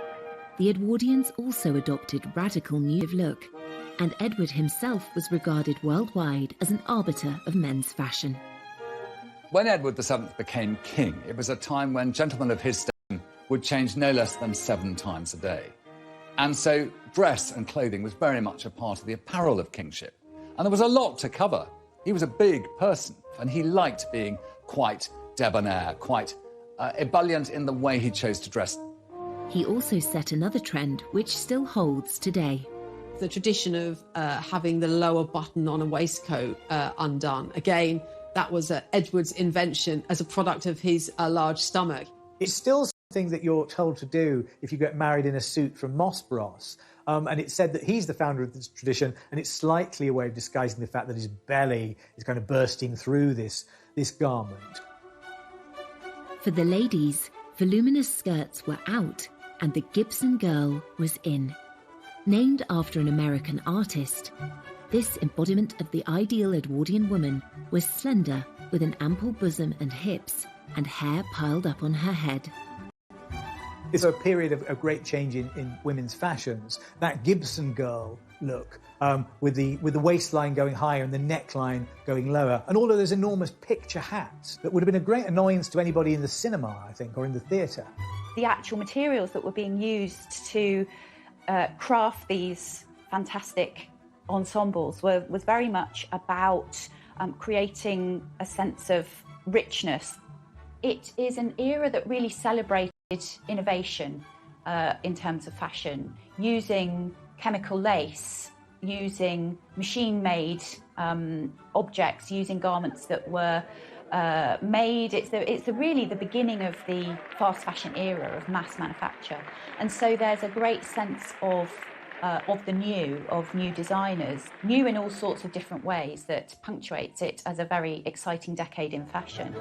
the Edwardians also adopted radical new look, and Edward himself was regarded worldwide as an arbiter of men's fashion. When Edward VII became king, it was a time when gentlemen of his station would change no less than 7 times a day. And so dress and clothing was very much a part of the apparel of kingship. And there was a lot to cover. He was a big person, and he liked being quite debonair, quite ebullient in the way he chose to dress. He also set another trend which still holds today. The tradition of having the lower button on a waistcoat undone. Again, that was Edward's invention as a product of his large stomach. It's still something that you're told to do if you get married in a suit from Moss Bros. And it's said that he's the founder of this tradition, and it's slightly a way of disguising the fact that his belly is kind of bursting through this garment. For the ladies, voluminous skirts were out and the Gibson girl was in. Named after an American artist, this embodiment of the ideal Edwardian woman was slender, with an ample bosom and hips, and hair piled up on her head. It's a period of great change in women's fashions. That Gibson girl look, with the waistline going higher and the neckline going lower, and all of those enormous picture hats that would have been a great annoyance to anybody in the cinema, I think, or in the theatre. The actual materials that were being used to craft these fantastic ensembles was very much about creating a sense of richness. It is an era that really celebrated innovation in terms of fashion, using chemical lace, using machine-made objects, using garments that were made. It's really the beginning of the fast fashion era of mass manufacture, and so there's a great sense of new designers, new in all sorts of different ways, that punctuates it as a very exciting decade in fashion.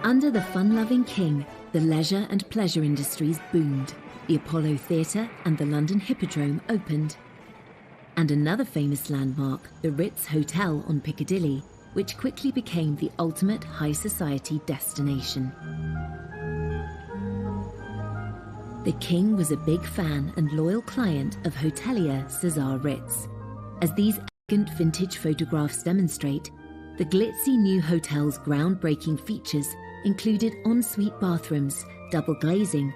Under the fun-loving king, the leisure and pleasure industries boomed. The Apollo Theatre and the London Hippodrome opened. And another famous landmark, the Ritz Hotel on Piccadilly, which quickly became the ultimate high society destination. The king was a big fan and loyal client of hotelier Cesar Ritz. As these elegant vintage photographs demonstrate, the glitzy new hotel's groundbreaking features included ensuite bathrooms, double glazing,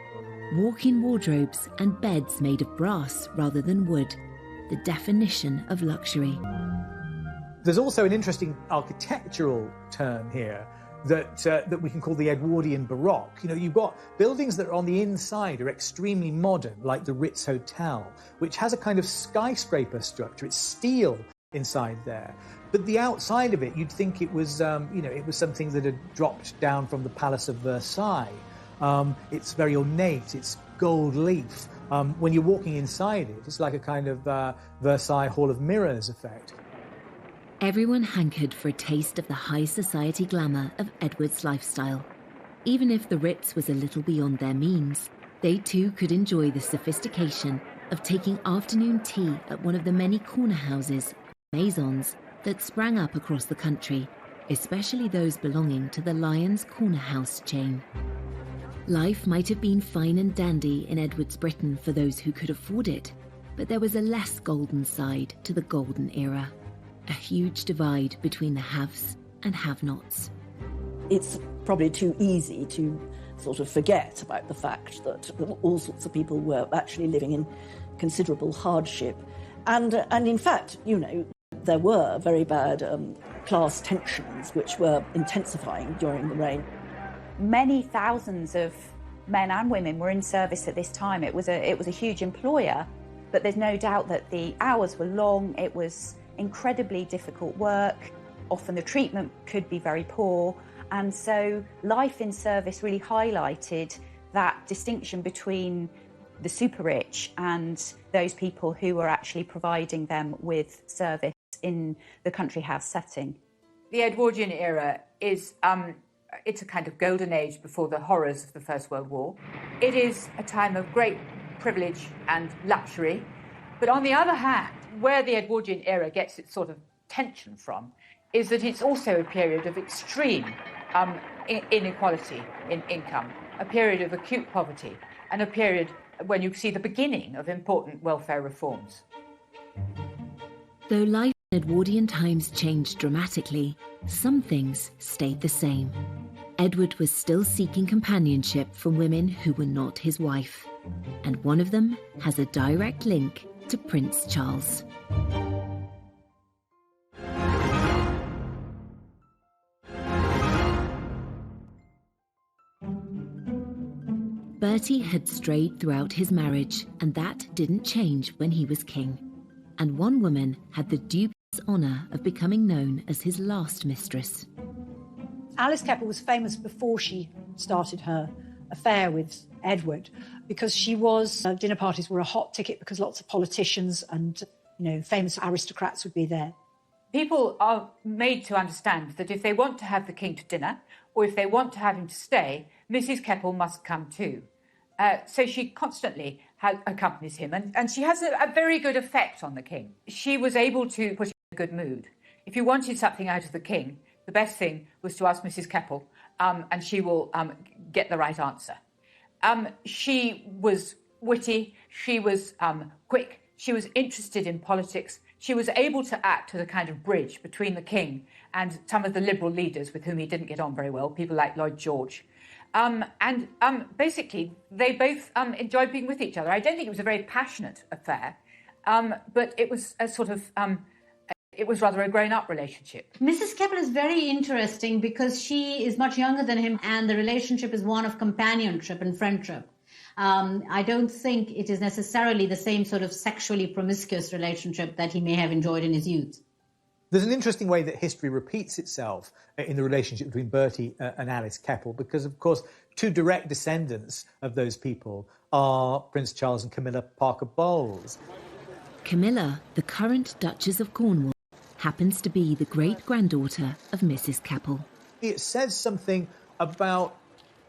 walk-in wardrobes and beds made of brass rather than wood, the definition of luxury. There's also an interesting architectural term here that we can call the Edwardian Baroque. You know, you've got buildings that are on the inside are extremely modern, like the Ritz Hotel, which has a kind of skyscraper structure. It's steel inside there. But the outside of it, you'd think it was, it was something that had dropped down from the Palace of Versailles. It's very ornate, it's gold leaf. When you're walking inside it, it's like a kind of Versailles Hall of Mirrors effect. Everyone hankered for a taste of the high society glamour of Edward's lifestyle. Even if the Ritz was a little beyond their means, they too could enjoy the sophistication of taking afternoon tea at one of the many corner houses, maisons, that sprang up across the country, especially those belonging to the Lyons Corner House chain. Life might have been fine and dandy in Edward's Britain for those who could afford it, but there was a less golden side to the golden era. A huge divide between the haves and have-nots. It's probably too easy to sort of forget about the fact that all sorts of people were actually living in considerable hardship. And in fact, there were very bad class tensions which were intensifying during the reign. Many thousands of men and women were in service at this time. It was a huge employer, but there's no doubt that the hours were long. It was incredibly difficult work. Often the treatment could be very poor. And so life in service really highlighted that distinction between the super rich and those people who were actually providing them with service in the country house setting. The Edwardian era is it's a kind of golden age before the horrors of the First World War. It is a time of great privilege and luxury. But on the other hand, where the Edwardian era gets its sort of tension from is that it's also a period of extreme inequality in income, a period of acute poverty, and a period when you see the beginning of important welfare reforms. Though life in Edwardian times changed dramatically, some things stayed the same. Edward was still seeking companionship from women who were not his wife, and one of them has a direct link to Prince Charles. Bertie had strayed throughout his marriage, and that didn't change when he was king. And one woman had the dubious honour of becoming known as his last mistress. Alice Keppel was famous before she started her affair with Edward, because she was, dinner parties were a hot ticket because lots of politicians and, famous aristocrats would be there. People are made to understand that if they want to have the king to dinner, or if they want to have him to stay, Mrs. Keppel must come too. So she constantly accompanies him, and she has a very good effect on the king. She was able to put him in a good mood. If you wanted something out of the king, the best thing was to ask Mrs. Keppel, and she will get the right answer. She was witty, she was quick, she was interested in politics. She was able to act as a kind of bridge between the king and some of the liberal leaders with whom he didn't get on very well, people like Lloyd George. Basically, they both enjoyed being with each other. I don't think it was a very passionate affair, but it was a sort of, it was rather a grown-up relationship. Mrs. Keppel is very interesting because she is much younger than him, and the relationship is one of companionship and friendship. I don't think it is necessarily the same sort of sexually promiscuous relationship that he may have enjoyed in his youth. There's an interesting way that history repeats itself in the relationship between Bertie and Alice Keppel, because, of course, two direct descendants of those people are Prince Charles and Camilla Parker Bowles. Camilla, the current Duchess of Cornwall, happens to be the great-granddaughter of Mrs. Keppel. It says something about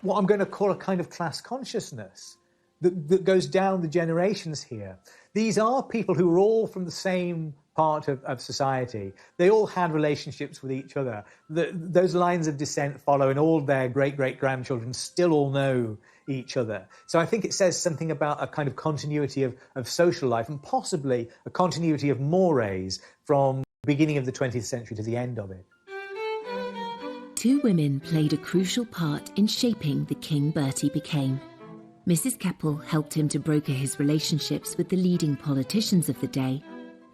what I'm going to call a kind of class consciousness that goes down the generations here. These are people who are all from the same part of society. They all had relationships with each other. Those lines of descent follow, and all their great-great-grandchildren still all know each other. So I think it says something about a kind of continuity of social life, and possibly a continuity of mores from the beginning of the 20th century to the end of it. Two women played a crucial part in shaping the king Bertie became. Mrs. Keppel helped him to broker his relationships with the leading politicians of the day.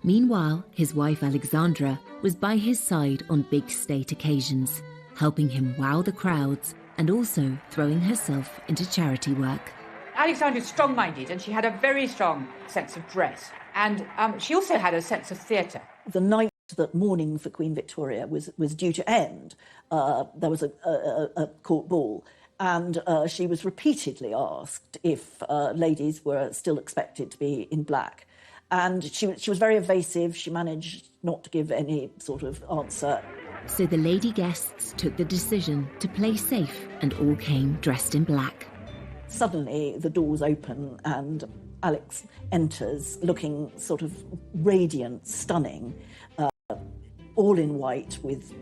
Meanwhile, his wife Alexandra was by his side on big state occasions, helping him wow the crowds and also throwing herself into charity work. Alexandra was strong-minded, and she had a very strong sense of dress. And she also had a sense of theatre. The night that mourning for Queen Victoria was due to end, there was a court ball, and she was repeatedly asked if ladies were still expected to be in black. And she was very evasive. She managed not to give any sort of answer. So the lady guests took the decision to play safe and all came dressed in black. Suddenly the doors open and Alex enters looking sort of radiant, stunning, all in white with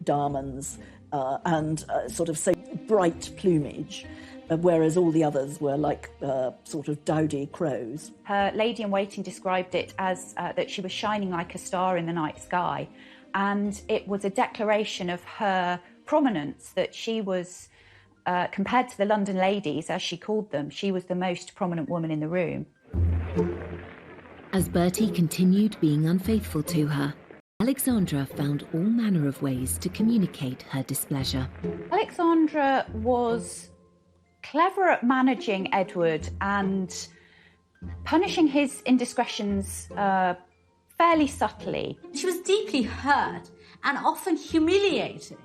diamonds and sort of so bright plumage, whereas all the others were like sort of dowdy crows. Her lady-in-waiting described it as that she was shining like a star in the night sky, and it was a declaration of her prominence, that she was, compared to the London ladies, as she called them, she was the most prominent woman in the room. As Bertie continued being unfaithful to her, Alexandra found all manner of ways to communicate her displeasure. Alexandra was clever at managing Edward and punishing his indiscretions fairly subtly. She was deeply hurt and often humiliated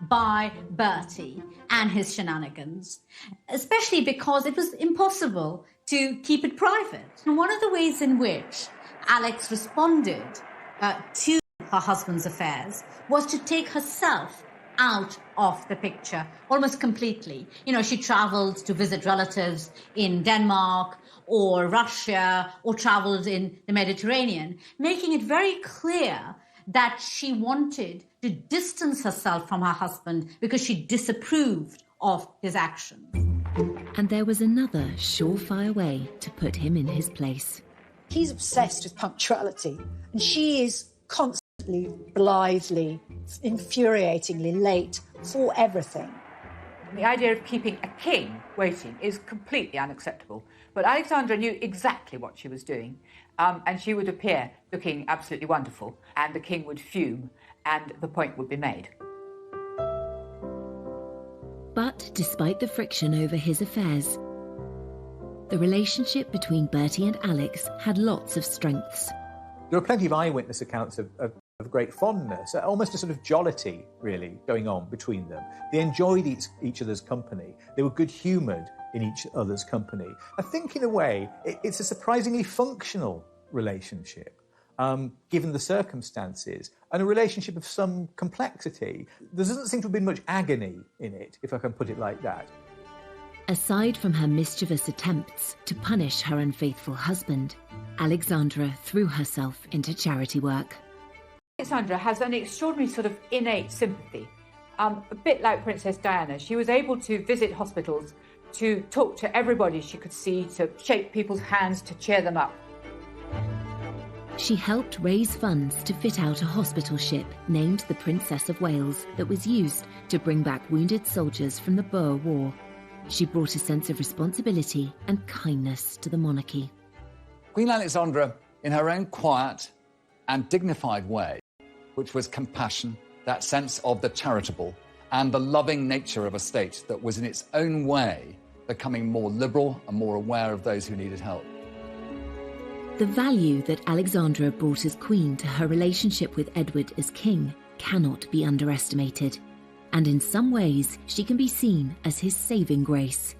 by Bertie and his shenanigans, especially because it was impossible to keep it private. And one of the ways in which Alex responded to her husband's affairs was to take herself out of the picture almost completely. You know, she traveled to visit relatives in Denmark or Russia, or traveled in the Mediterranean, making it very clear that she wanted to distance herself from her husband because she disapproved of his actions. And there was another surefire way to put him in his place. He's obsessed with punctuality, and she is constantly, blithely, infuriatingly late for everything. The idea of keeping a king waiting is completely unacceptable. But Alexandra knew exactly what she was doing, and she would appear looking absolutely wonderful, and the king would fume, and the point would be made. But despite the friction over his affairs, the relationship between Bertie and Alex had lots of strengths. There are plenty of eyewitness accounts of great fondness, almost a sort of jollity, really, going on between them. They enjoyed each other's company. They were good-humoured in each other's company. I think, in a way, it's a surprisingly functional relationship, given the circumstances, and a relationship of some complexity. There doesn't seem to have been much agony in it, if I can put it like that. Aside from her mischievous attempts to punish her unfaithful husband, Alexandra threw herself into charity work. Alexandra has an extraordinary sort of innate sympathy. A bit like Princess Diana, she was able to visit hospitals, to talk to everybody she could see, to shake people's hands, to cheer them up. She helped raise funds to fit out a hospital ship named the Princess of Wales that was used to bring back wounded soldiers from the Boer War. She brought a sense of responsibility and kindness to the monarchy. Queen Alexandra, in her own quiet and dignified way, which was compassion, that sense of the charitable, and the loving nature of a state that was in its own way becoming more liberal and more aware of those who needed help. The value that Alexandra brought as queen to her relationship with Edward as king cannot be underestimated, and in some ways she can be seen as his saving grace.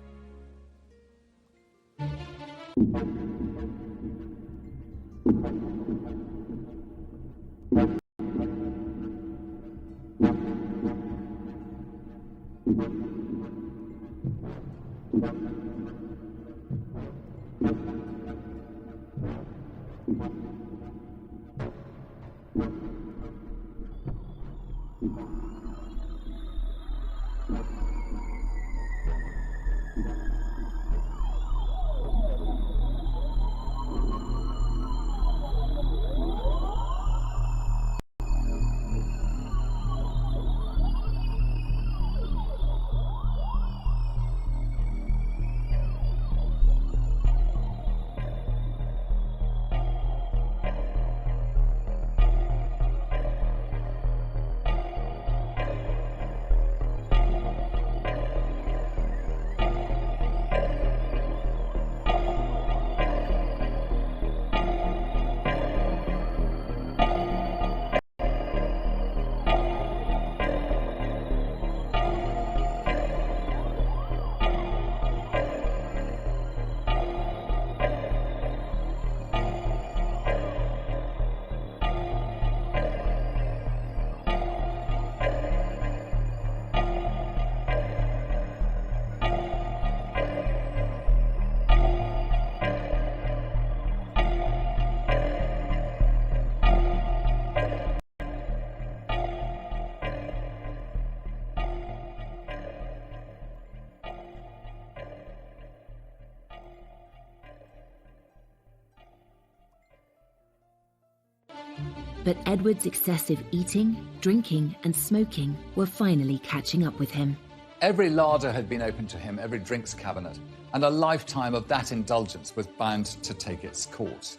But Edward's excessive eating, drinking and smoking were finally catching up with him. Every larder had been opened to him, every drinks cabinet, and a lifetime of that indulgence was bound to take its course.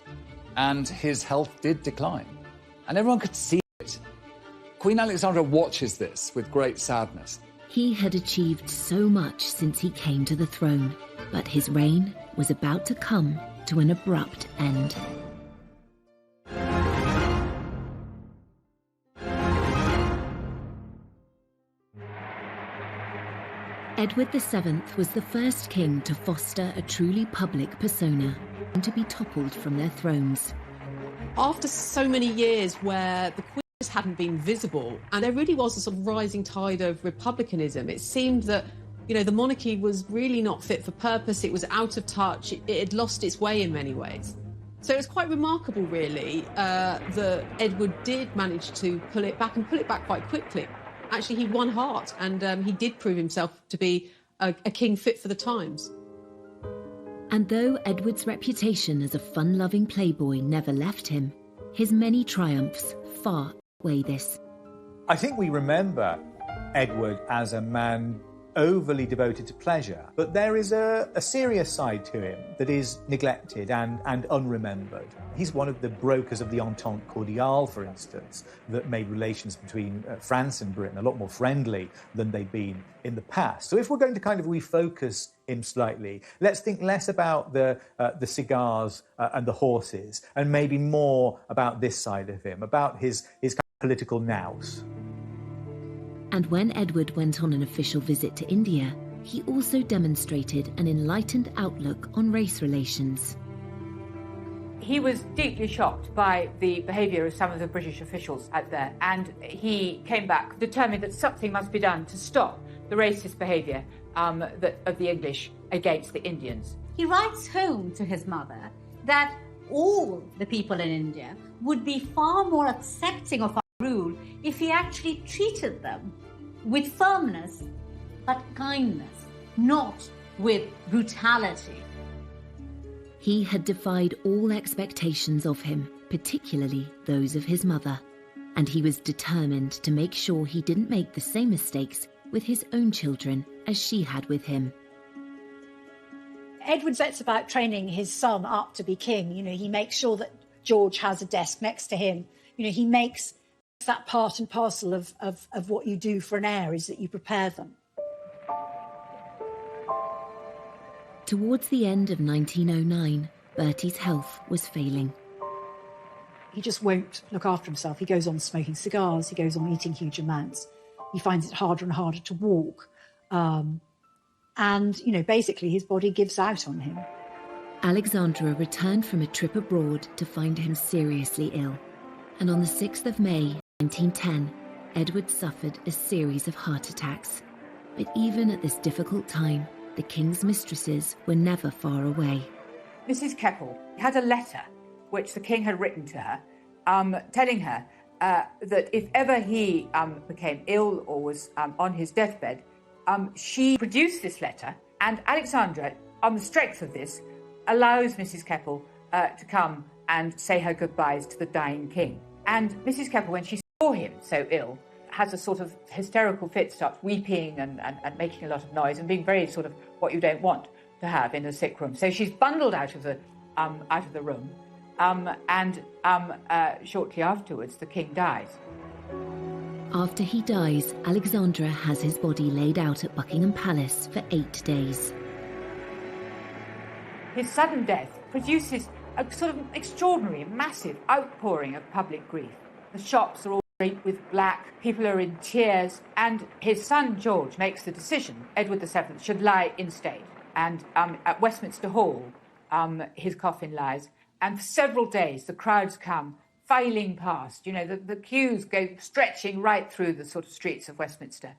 And his health did decline. And everyone could see Queen Alexandra watches this with great sadness. He had achieved so much since he came to the throne, but his reign was about to come to an abrupt end. Edward VII was the first king to foster a truly public persona and to be toppled from their thrones. After so many years where the Queen just hadn't been visible, and there really was a sort of rising tide of republicanism, it seemed that, you know, the monarchy was really not fit for purpose, it was out of touch, it had lost its way in many ways. So it was quite remarkable, really, that Edward did manage to pull it back, and pull it back quite quickly. Actually, he won heart, and he did prove himself to be a king fit for the times. And though Edward's reputation as a fun-loving playboy never left him, his many triumphs far outweigh this. I think we remember Edward as a man overly devoted to pleasure, but there is a serious side to him that is neglected and unremembered. He's one of the brokers of the Entente Cordiale, for instance, that made relations between France and Britain a lot more friendly than they'd been in the past. So if we're going to kind of refocus him slightly, let's think less about the cigars and the horses, and maybe more about this side of him, about his kind of political nous. And when Edward went on an official visit to India, he also demonstrated an enlightened outlook on race relations. He was deeply shocked by the behaviour of some of the British officials out there, and he came back determined that something must be done to stop the racist behaviour of the English against the Indians. He writes home to his mother that all the people in India would be far more accepting of our rule if he actually treated them with firmness but kindness, not with brutality. He had defied all expectations of him, particularly those of his mother, and he was determined to make sure he didn't make the same mistakes with his own children as she had with him. Edward sets about training his son up to be king. You know, he makes sure that George has a desk next to him. You know, he makes that part and parcel of what you do for an heir, is that you prepare them. Towards the end of 1909, Bertie's health was failing. He just won't look after himself. He goes on smoking cigars. He goes on eating huge amounts. He finds it harder and harder to walk. And, you know, basically his body gives out on him. Alexandra returned from a trip abroad to find him seriously ill. And on the 6th of May, 1910, Edward suffered a series of heart attacks. But even at this difficult time, the king's mistresses were never far away. Mrs. Keppel had a letter which the king had written to her, telling her that if ever he became ill or was on his deathbed, she produced this letter, and Alexandra, on the strength of this, allows Mrs. Keppel to come and say her goodbyes to the dying king. And Mrs. Keppel, when she saw him so ill, has a sort of hysterical fit, starts weeping and making a lot of noise and being very sort of what you don't want to have in a sick room. So she's bundled out of the room, and shortly afterwards the king dies. After he dies, Alexandra has his body laid out at Buckingham Palace for 8 days. His sudden death produces a sort of extraordinary, massive outpouring of public grief. The shops are all draped with black, people are in tears, and his son George makes the decision Edward VII should lie in state. And at Westminster Hall, his coffin lies, and for several days the crowds come filing past. You know, the queues go stretching right through the sort of streets of Westminster.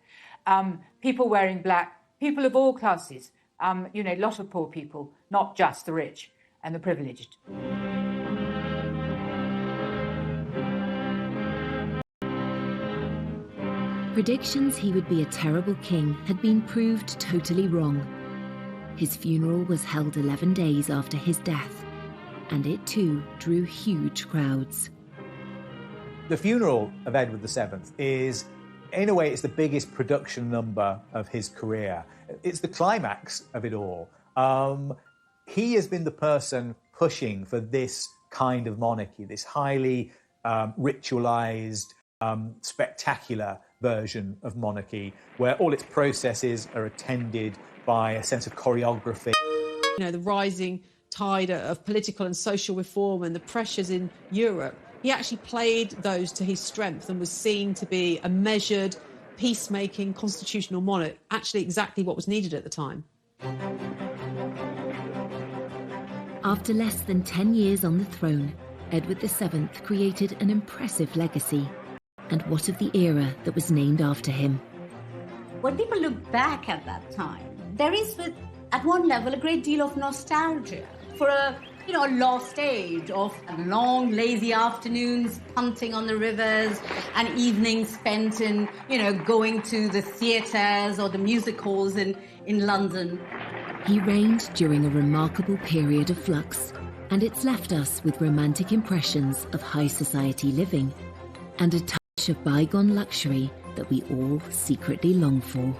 People wearing black, people of all classes, you know, a lot of poor people, not just the rich and the privileged. Predictions he would be a terrible king had been proved totally wrong. His funeral was held 11 days after his death, and it too drew huge crowds. The funeral of Edward VII is, in a way, it's the biggest production number of his career. It's the climax of it all. He has been the person pushing for this kind of monarchy, this highly ritualized, spectacular version of monarchy, where all its processes are attended by a sense of choreography. You know, the rising tide of political and social reform and the pressures in Europe, he actually played those to his strength and was seen to be a measured, peacemaking, constitutional monarch, actually exactly what was needed at the time. After less than 10 years on the throne, Edward VII created an impressive legacy. And what of the era that was named after him? When people look back at that time, there is, at one level, a great deal of nostalgia for a lost age of long, lazy afternoons punting on the rivers and evenings spent in, going to the theatres or the music halls in London. He reigned during a remarkable period of flux, and it's left us with romantic impressions of high society living and a touch of bygone luxury that we all secretly long for.